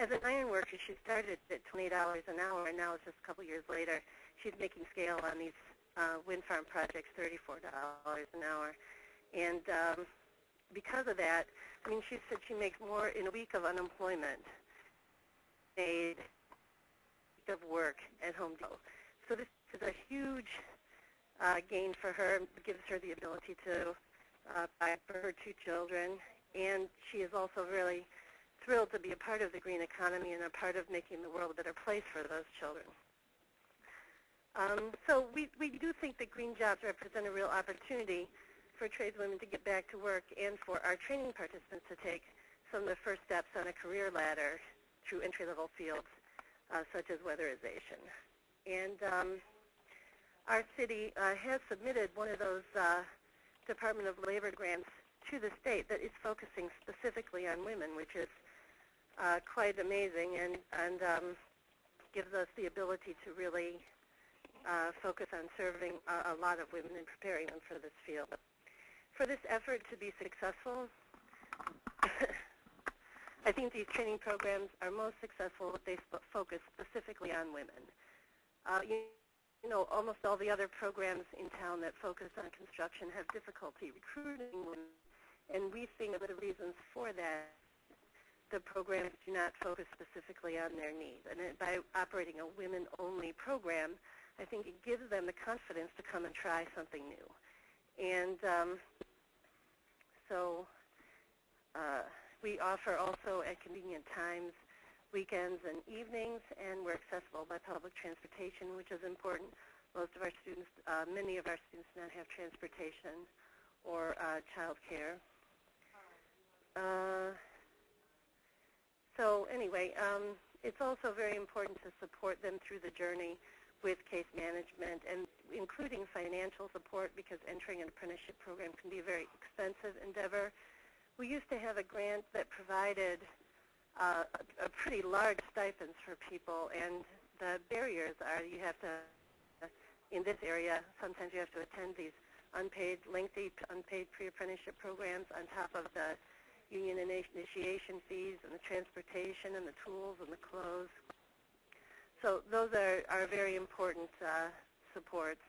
As an iron worker, she started at $28 an hour, and now it's just a couple years later, she's making scale on these wind farm projects, $34 an hour. And because of that, I mean, she said she makes more in a week of unemployment, paid of work at Home Depot. So this is a huge gain for her. It gives her the ability to buy for her 2 children, and she is also really thrilled to be a part of the green economy and a part of making the world a better place for those children. So we do think that green jobs represent a real opportunity for tradeswomen to get back to work and for our training participants to take some of the first steps on a career ladder through entry-level fields such as weatherization. And our city has submitted one of those Department of Labor grants to the state that is focusing specifically on women, which is quite amazing and gives us the ability to really focus on serving a lot of women and preparing them for this field. For this effort to be successful, I think these training programs are most successful if they focus specifically on women. You know, almost all the other programs in town that focus on construction have difficulty recruiting women, and we think one of the reasons for that, the programs do not focus specifically on their needs. And by operating a women-only program, I think it gives them the confidence to come and try something new. And so we offer also at convenient times weekends and evenings, and we're accessible by public transportation, which is important. Most of our students, many of our students do not have transportation or child care. So anyway, it's also very important to support them through the journey with case management, and including financial support, because entering an apprenticeship program can be a very expensive endeavor. We used to have a grant that provided a pretty large stipends for people, and the barriers are you have to, in this area, sometimes you have to attend these lengthy unpaid pre-apprenticeship programs on top of the union initiation fees and the transportation and the tools and the clothes. So those are very important supports.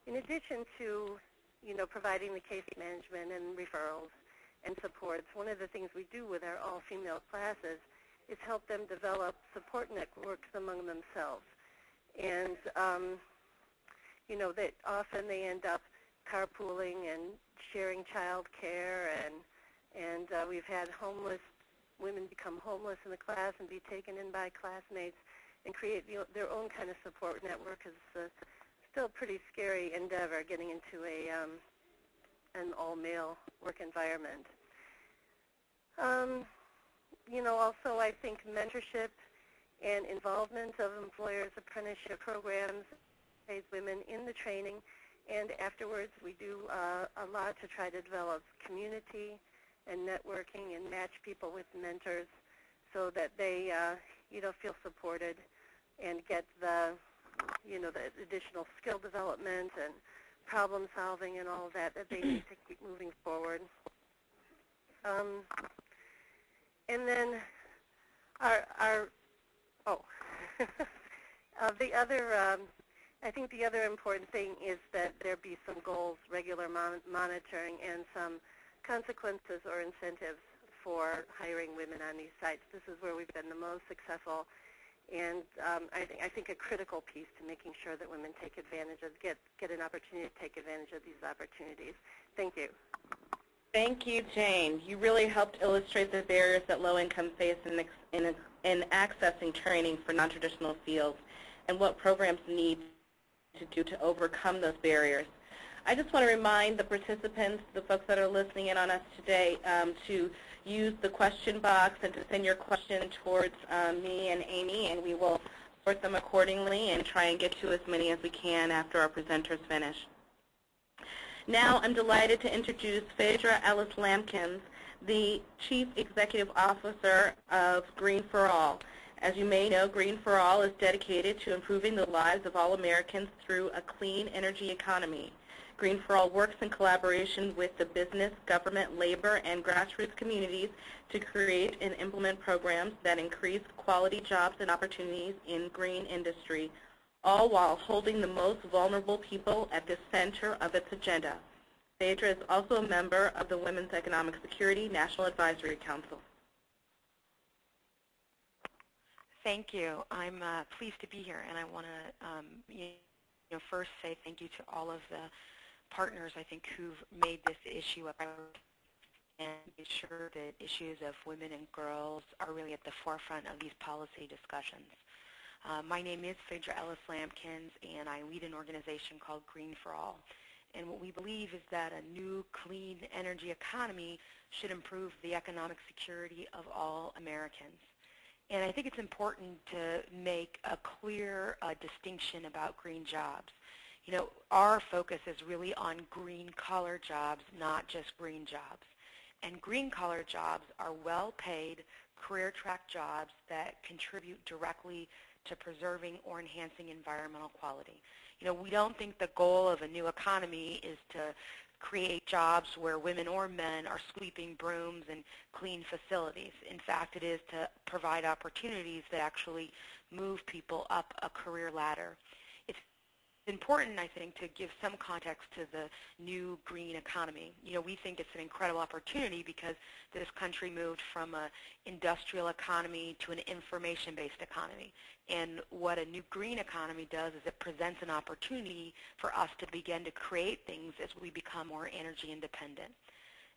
In addition to, you know, providing the case management and referrals and supports, one of the things we do with our all-female classes is help them develop support networks among themselves. And, you know, that often they end up carpooling and sharing child care, and we've had homeless women become homeless in the class and be taken in by classmates and create their own kind of support network. Is still a pretty scary endeavor, getting into an all-male work environment. You know, also I think mentorship and involvement of employers' apprenticeship programs pays women in the training, and afterwards we do a lot to try to develop community and networking and match people with mentors so that they you know, feel supported and get the, you know, the additional skill development and problem solving and all of that they need to keep moving forward. And then the other, I think the other important thing is that there be some goals, regular monitoring, and some consequences or incentives for hiring women on these sites. This is where we've been the most successful, and I think a critical piece to making sure that women take advantage of, get an opportunity to take advantage of these opportunities. Thank you. Thank you, Jane. You really helped illustrate the barriers that low-income face in accessing training for non-traditional fields and what programs need to do to overcome those barriers. I just want to remind the participants, the folks that are listening in on us today, to use the question box and to send your question towards me and Amy, and we will sort them accordingly and try and get to as many as we can after our presenters finish. Now I'm delighted to introduce Phaedra Ellis-Lampkins, the Chief Executive Officer of Green for All. As you may know, Green for All is dedicated to improving the lives of all Americans through a clean energy economy. Green for All works in collaboration with the business, government, labor, and grassroots communities to create and implement programs that increase quality jobs and opportunities in green industry, all while holding the most vulnerable people at the center of its agenda. Phaedra is also a member of the Women's Economic Security National Advisory Council. Thank you. I'm pleased to be here, and I want to first say thank you to all of the partners, I think, who've made this issue a priority and made sure that issues of women and girls are really at the forefront of these policy discussions. My name is Phaedra Ellis-Lampkins, and I lead an organization called Green for All. And what we believe is that a new clean energy economy should improve the economic security of all Americans. And I think it's important to make a clear distinction about green jobs. You know, our focus is really on green-collar jobs, not just green jobs. And green-collar jobs are well-paid, career-track jobs that contribute directly to preserving or enhancing environmental quality. You know, we don't think the goal of a new economy is to create jobs where women or men are sweeping brooms and clean facilities. In fact, it is to provide opportunities that actually move people up a career ladder. It's important, I think, to give some context to the new green economy. You know, we think it's an incredible opportunity because this country moved from an industrial economy to an information-based economy. And what a new green economy does is it presents an opportunity for us to begin to create things as we become more energy independent.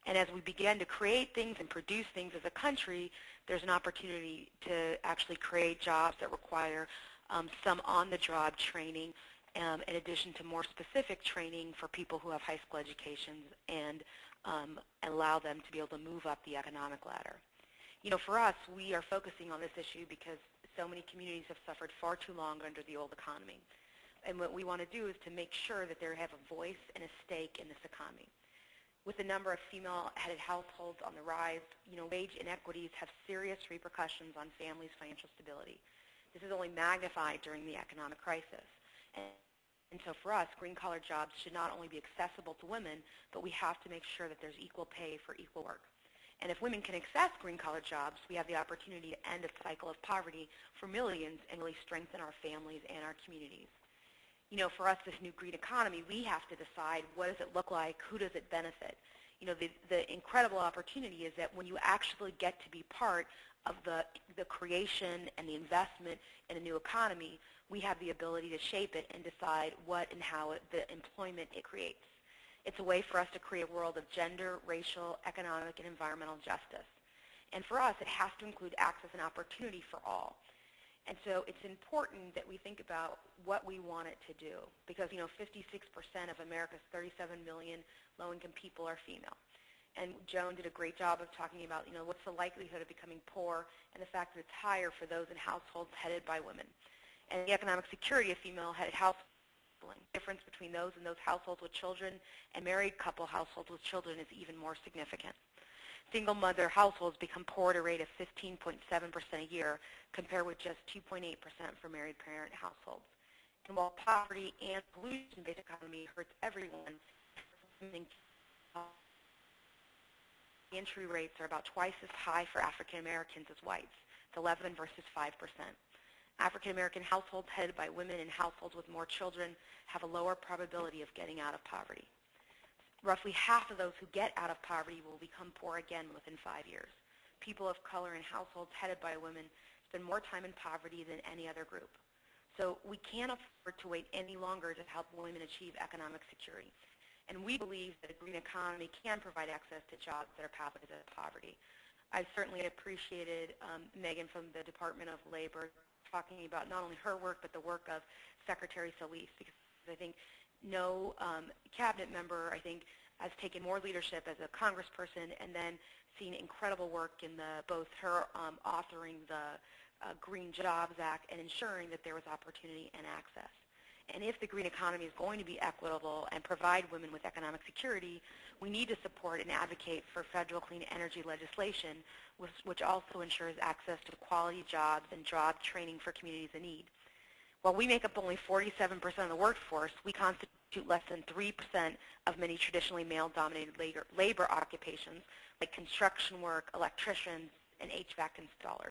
And as we begin to create things and produce things as a country, there's an opportunity to actually create jobs that require some on-the-job training, in addition to more specific training for people who have high school educations and allow them to be able to move up the economic ladder. You know, for us, we are focusing on this issue because so many communities have suffered far too long under the old economy. And what we want to do is to make sure that they have a voice and a stake in this economy. With the number of female-headed households on the rise, you know, wage inequities have serious repercussions on families' financial stability. This is only magnified during the economic crisis. And so for us, green-collar jobs should not only be accessible to women, but we have to make sure that there's equal pay for equal work. And if women can access green-collar jobs, we have the opportunity to end a cycle of poverty for millions and really strengthen our families and our communities. You know, for us, this new green economy, we have to decide what does it look like, who does it benefit. You know, the incredible opportunity is that when you actually get to be part of the creation and the investment in a new economy, we have the ability to shape it and decide what and how the employment it creates. It's a way for us to create a world of gender, racial, economic, and environmental justice. And for us, it has to include access and opportunity for all. And so it's important that we think about what we want it to do because, you know, 56% of America's 37 million low-income people are female. And Joan did a great job of talking about, you know, what's the likelihood of becoming poor and the fact that it's higher for those in households headed by women. And the economic security of female-headed households, the difference between those and those households with children and married couple households with children is even more significant. Single mother households become poor at a rate of 15.7% a year, compared with just 2.8% for married parent households. And while poverty and pollution-based economy hurts everyone, entry rates are about twice as high for African Americans as whites. It's 11 versus 5%. African American households headed by women and households with more children have a lower probability of getting out of poverty. Roughly half of those who get out of poverty will become poor again within 5 years. People of color in households headed by women spend more time in poverty than any other group. So we can't afford to wait any longer to help women achieve economic security. And we believe that a green economy can provide access to jobs that are pathways out of poverty. I certainly appreciated Megan from the Department of Labor talking about not only her work, but the work of Secretary Solis, because I think no cabinet member, I think, has taken more leadership as a congressperson and then seen incredible work in both her authoring the Green Jobs Act and ensuring that there was opportunity and access. And if the green economy is going to be equitable and provide women with economic security, we need to support and advocate for federal clean energy legislation, which also ensures access to quality jobs and job training for communities in need. While we make up only 47% of the workforce, we constitute less than 3% of many traditionally male-dominated labor occupations like construction work, electricians, and HVAC installers.